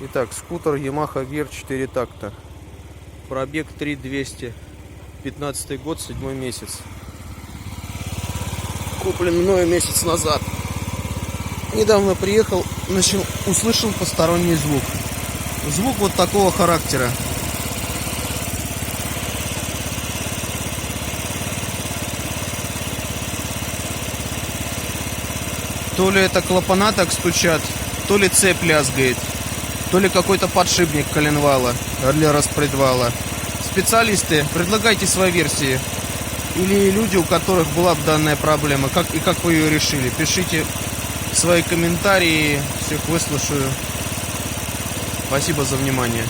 Итак, скутер Yamaha Gear 4 такта. Пробег 3200. 15 год, 7 месяц. Куплен мною месяц назад. Недавно приехал, услышал посторонний звук. Звук вот такого характера. То ли это клапана так стучат, то ли цепь лязгает, то ли какой-то подшипник коленвала для распредвала. Специалисты, предлагайте свои версии. Или люди, у которых была бы данная проблема, как вы ее решили. Пишите свои комментарии, всех выслушаю. Спасибо за внимание.